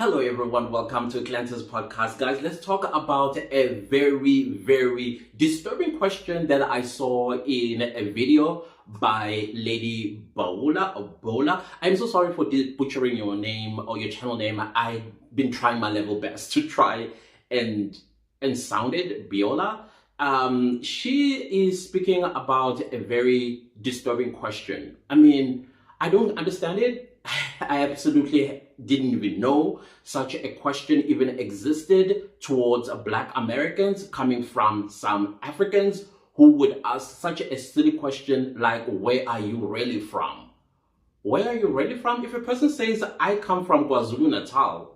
Hello everyone, welcome to Clancy's podcast. Guys, let's talk about a very disturbing question that I saw in a video by Lady Boule. I'm so sorry for butchering your name or your channel name. I've been trying my level best to try and sound it, Biola. She is speaking about a very disturbing question. I mean, I don't understand it. I absolutely didn't even know such a question even existed towards Black Americans coming from some Africans who would ask such a silly question like, where are you really from? Where are you really from? If a person says, I come from KwaZulu-Natal,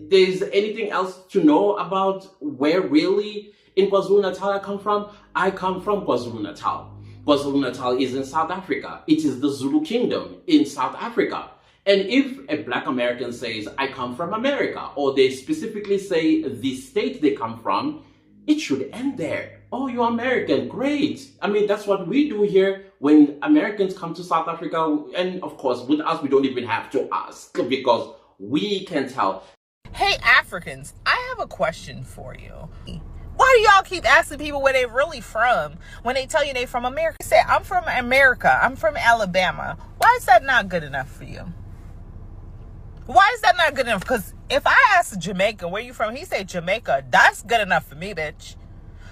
there's anything else to know about where really in KwaZulu-Natal I come from? I come from KwaZulu-Natal. KwaZulu-Natal is in South Africa. It is the Zulu Kingdom in South Africa. And if a Black American says, I come from America, or they specifically say the state they come from, it should end there. Oh, you're American, great. I mean, that's what we do here when Americans come to South Africa. And of course, with us, we don't even have to ask because we can tell. Hey, Africans, I have a question for you. Why do y'all keep asking people where they really from when they tell you they from America? Say, I'm from America. I'm from Alabama. Why is that not good enough for you? Why is that not good enough? Because if I ask a Jamaican, where you from? He say Jamaica. That's good enough for me, bitch.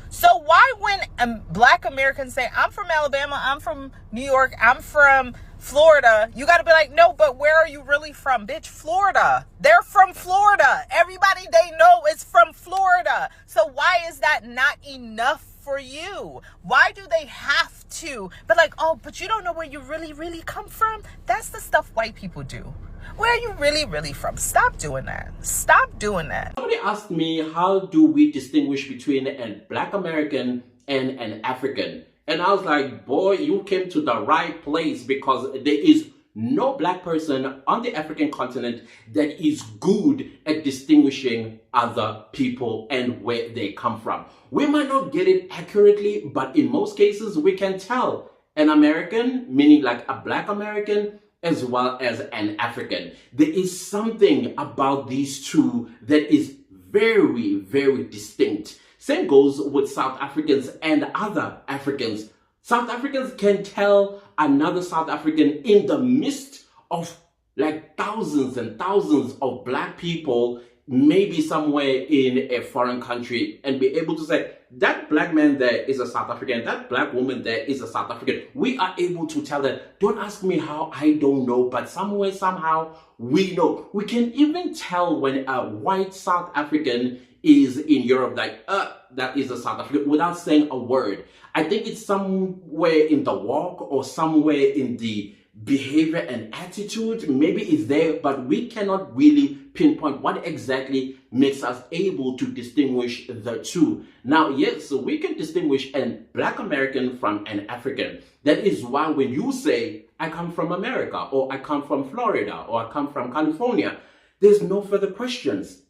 So why when Black Americans say, I'm from Alabama, I'm from New York, I'm from Florida, you got to be like, no, but where are you really from? Bitch, Florida. They're from Florida. Everybody they know is from Florida. So why is that not enough for you? Why do they have to? But like, oh, but you don't know where you really come from? That's the stuff white people do. Where are you really from? Stop doing that. Stop doing that. Somebody asked me, how do we distinguish between a Black American and an African? And I was like, boy, you came to the right place because there is no Black person on the African continent that is good at distinguishing other people and where they come from. We might not get it accurately, but in most cases, we can tell an American, meaning like a Black American, as well as an African. There is something about these two that is very distinct. Same goes with South Africans and other Africans. South Africans can tell another South African in the midst of like thousands and thousands of Black people, maybe somewhere in a foreign country, and be able to say, that Black man there is a South African, that Black woman there is a South African. We are able to tell that. Don't ask me how, I don't know, but somewhere, somehow, we know. We can even tell when a white South African is in Europe, like, that is a South African, without saying a word. I think it's somewhere in the walk or somewhere in the behavior and attitude. Maybe it's there, but we cannot really pinpoint what exactly makes us able to distinguish the two. Now, yes, so we can distinguish a Black American from an African. That is why when you say, I come from America, or I come from Florida, or I come from California, there's no further questions.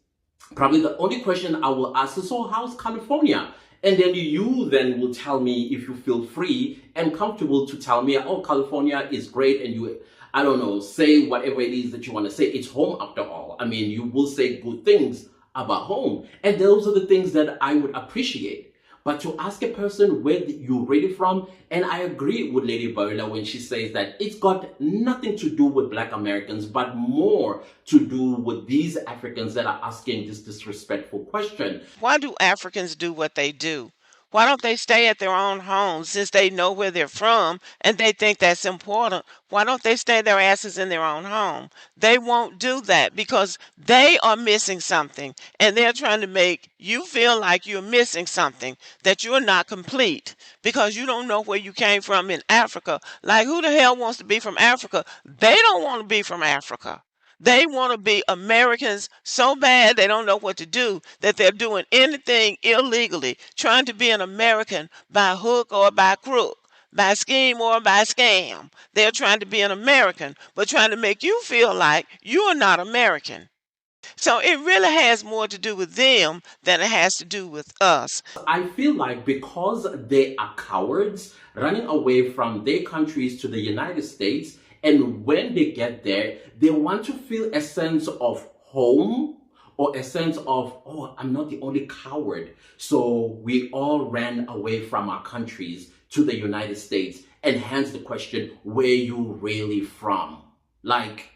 Probably the only question I will ask is, so how's California? And then you then will tell me, if you feel free and comfortable to tell me, oh, California is great, and you, I don't know, say whatever it is that you want to say. It's home after all. I mean, you will say good things about home. And those are the things that I would appreciate. But to ask a person where you're really from, and I agree with Lady Boule when she says that it's got nothing to do with Black Americans, but more to do with these Africans that are asking this disrespectful question. Why do Africans do what they do? Why don't they stay at their own homes since they know where they're from and they think that's important? Why don't they stay their asses in their own home? They won't do that because they are missing something and they're trying to make you feel like you're missing something, that you're not complete because you don't know where you came from in Africa. Like, who the hell wants to be from Africa? They don't want to be from Africa. They want to be Americans so bad they don't know what to do, that they're doing anything illegally, trying to be an American by hook or by crook, by scheme or by scam. They're trying to be an American, but trying to make you feel like you are not American. So it really has more to do with them than it has to do with us. I feel like because they are cowards running away from their countries to the United States, and when they get there, they want to feel a sense of home, or a sense of, oh, I'm not the only coward. So we all ran away from our countries to the United States, and hence the question, where you really from? Like,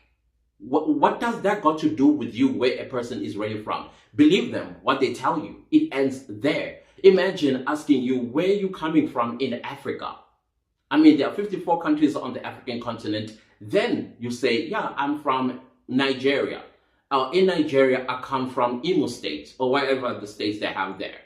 what does that got to do with you, where a person is really from? Believe them, what they tell you. It ends there. Imagine asking you, where you coming from in Africa? I mean, there are 54 countries on the African continent. Then you say, yeah, I'm from Nigeria. In Nigeria, I come from Imo State, or wherever the states they have there.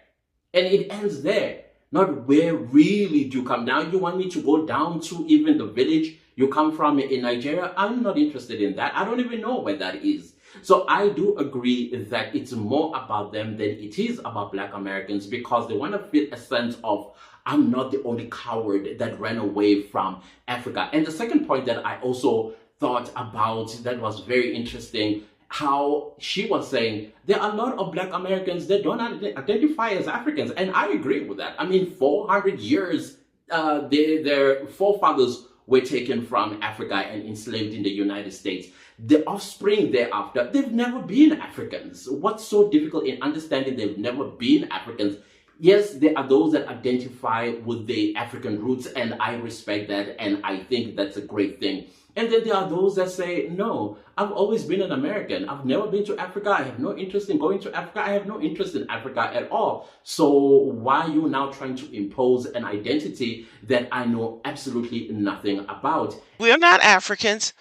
And it ends there. Not where really do you come. Now you want me to go down to even the village you come from in Nigeria? I'm not interested in that. I don't even know where that is. So I do agree that it's more about them than it is about Black Americans, because they want to feel a sense of, I'm not the only coward that ran away from Africa. And the second point that I also thought about that was very interesting, how she was saying there are a lot of Black Americans that don't identify as Africans. And I agree with that. I mean, 400 years, their forefathers were taken from Africa and enslaved in the United States. The offspring thereafter, they've never been Africans. What's so difficult in understanding they've never been Africans? Yes, there are those that identify with the African roots, and I respect that, and I think that's a great thing. And then there are those that say, no, I've always been an American. I've never been to Africa. I have no interest in going to Africa. I have no interest in Africa at all. So why are you now trying to impose an identity that I know absolutely nothing about? We're not Africans.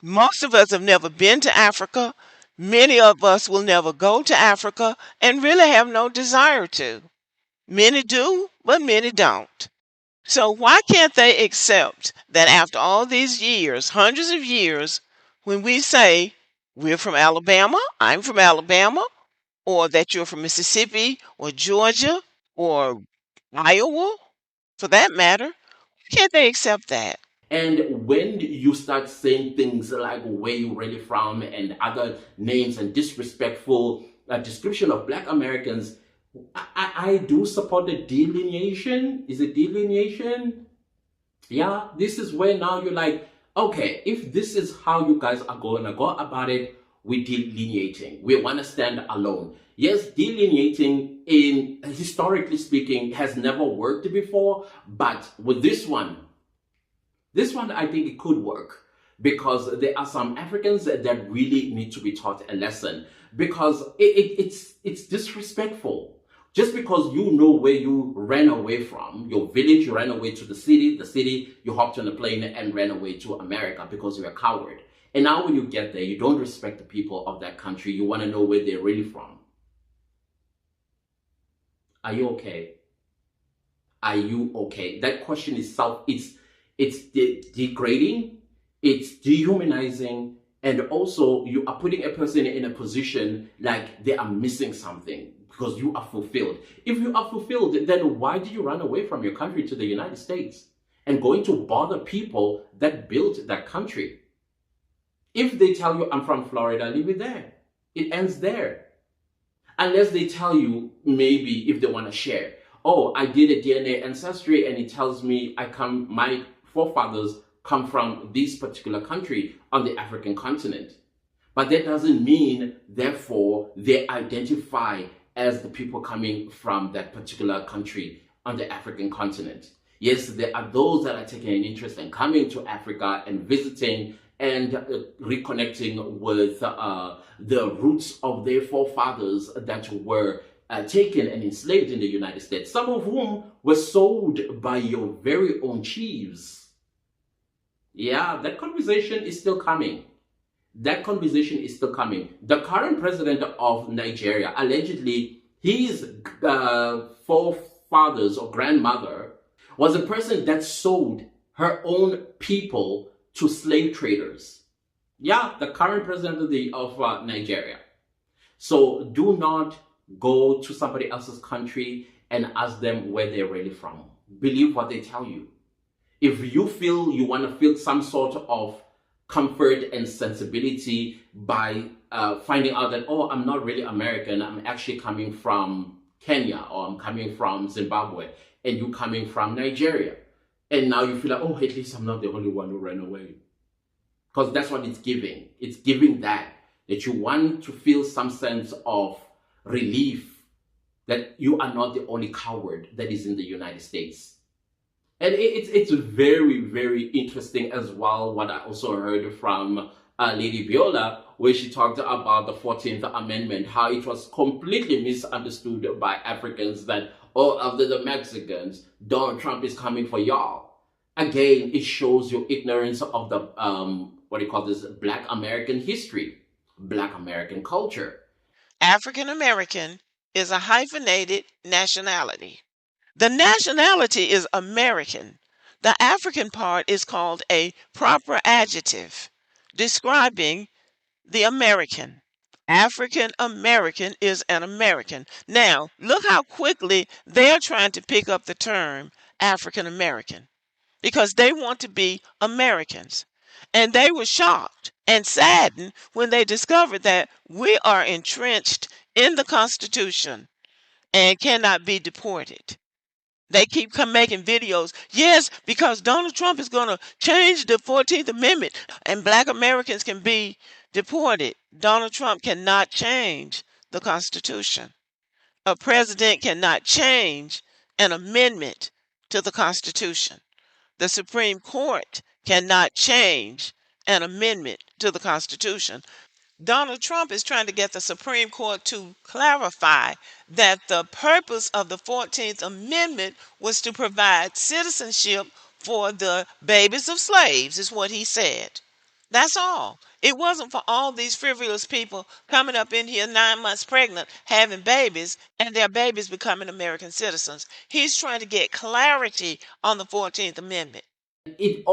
Most of us have never been to Africa. Many of us will never go to Africa and really have no desire to. Many do, but many don't. So why can't they accept that after all these years, hundreds of years, when we say we're from Alabama, I'm from Alabama, or that you're from Mississippi or Georgia or Iowa, for that matter, why can't they accept that? And when you start saying things like where you really from and other names and disrespectful description of Black Americans, I do support the delineation. Is it delineation? Yeah, this is where now you're like, okay, if this is how you guys are going to go about it, we're delineating. We want to stand alone. Yes, delineating, in historically speaking, has never worked before, but with this one I think it could work, because there are some Africans that really need to be taught a lesson, because it's disrespectful. Just because you know where you ran away from, your village, you ran away to the city, you hopped on a plane and ran away to America because you're a coward. And now when you get there, you don't respect the people of that country. You want to know where they're really from. Are you okay? Are you okay? That question is it's degrading, it's dehumanizing, and also you are putting a person in a position like they are missing something because you are fulfilled. If you are fulfilled, then why do you run away from your country to the United States and going to bother people that built that country? If they tell you, I'm from Florida, leave it there. It ends there. Unless they tell you, maybe if they want to share, oh, I did a DNA ancestry and it tells me my forefathers come from this particular country on the African continent. But that doesn't mean, therefore, they identify as the people coming from that particular country on the African continent. Yes, there are those that are taking an interest in coming to Africa and visiting and reconnecting with the roots of their forefathers that were taken and enslaved in the United States, some of whom were sold by your very own chiefs. Yeah, that conversation is still coming. That conversation is still coming. The current president of Nigeria, allegedly, his forefathers or grandmother was a person that sold her own people to slave traders. Yeah, the current president of Nigeria. So do not go to somebody else's country and ask them where they're really from. Believe what they tell you. If you feel you want to feel some sort of comfort and sensibility by finding out that, oh, I'm not really American, I'm actually coming from Kenya, or I'm coming from Zimbabwe, and you coming from Nigeria. And now you feel like, oh, at least I'm not the only one who ran away. Because that's what it's giving. It's giving that. that you want to feel some sense of relief that you are not the only coward that is in the United States. And it's very, very interesting as well what I also heard from Lady Viola, where she talked about the 14th Amendment, how it was completely misunderstood by Africans that, oh, after the Mexicans, Donald Trump is coming for y'all. Again, it shows your ignorance of the, what do you call this, Black American history, Black American culture. African American is a hyphenated nationality. The nationality is American. The African part is called a proper adjective describing the American. African American is an American. Now, look how quickly they're trying to pick up the term African American because they want to be Americans. And they were shocked and saddened when they discovered that we are entrenched in the Constitution and cannot be deported. They keep making videos. Yes, because Donald Trump is going to change the 14th Amendment and Black Americans can be deported. Donald Trump cannot change the Constitution. A president cannot change an amendment to the Constitution. The Supreme Court cannot change an amendment to the Constitution. Donald Trump is trying to get the Supreme Court to clarify that the purpose of the 14th Amendment was to provide citizenship for the babies of slaves, is what he said. That's all. It wasn't for all these frivolous people coming up in here 9 months pregnant, having babies, and their babies becoming American citizens. He's trying to get clarity on the 14th Amendment. It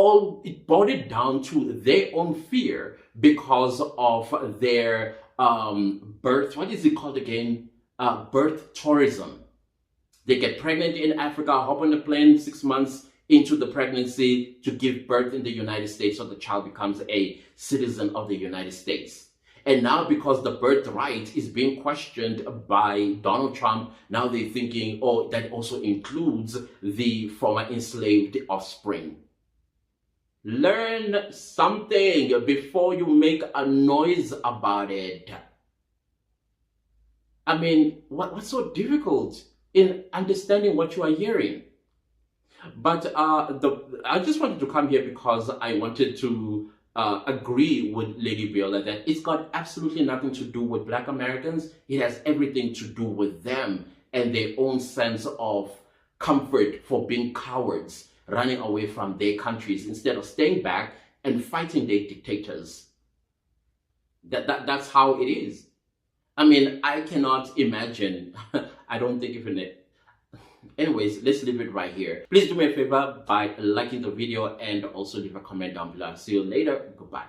brought it down to their own fear because of their birth, what is it called again? Birth tourism. They get pregnant in Africa, hop on a plane 6 months into the pregnancy to give birth in the United States, so the child becomes a citizen of the United States. And now, because the birthright is being questioned by Donald Trump, now they're thinking, oh, that also includes the former enslaved offspring. Learn something before you make a noise about it. I mean, what's so difficult in understanding what you are hearing? But I just wanted to come here because I wanted to agree with Lady Viola that it's got absolutely nothing to do with Black Americans. It has everything to do with them and their own sense of comfort for being cowards, running away from their countries instead of staying back and fighting their dictators. That's how it is. I mean, I cannot imagine. I don't think even it. Anyways, let's leave it right here. Please do me a favor by liking the video and also leave a comment down below. See you later. Goodbye.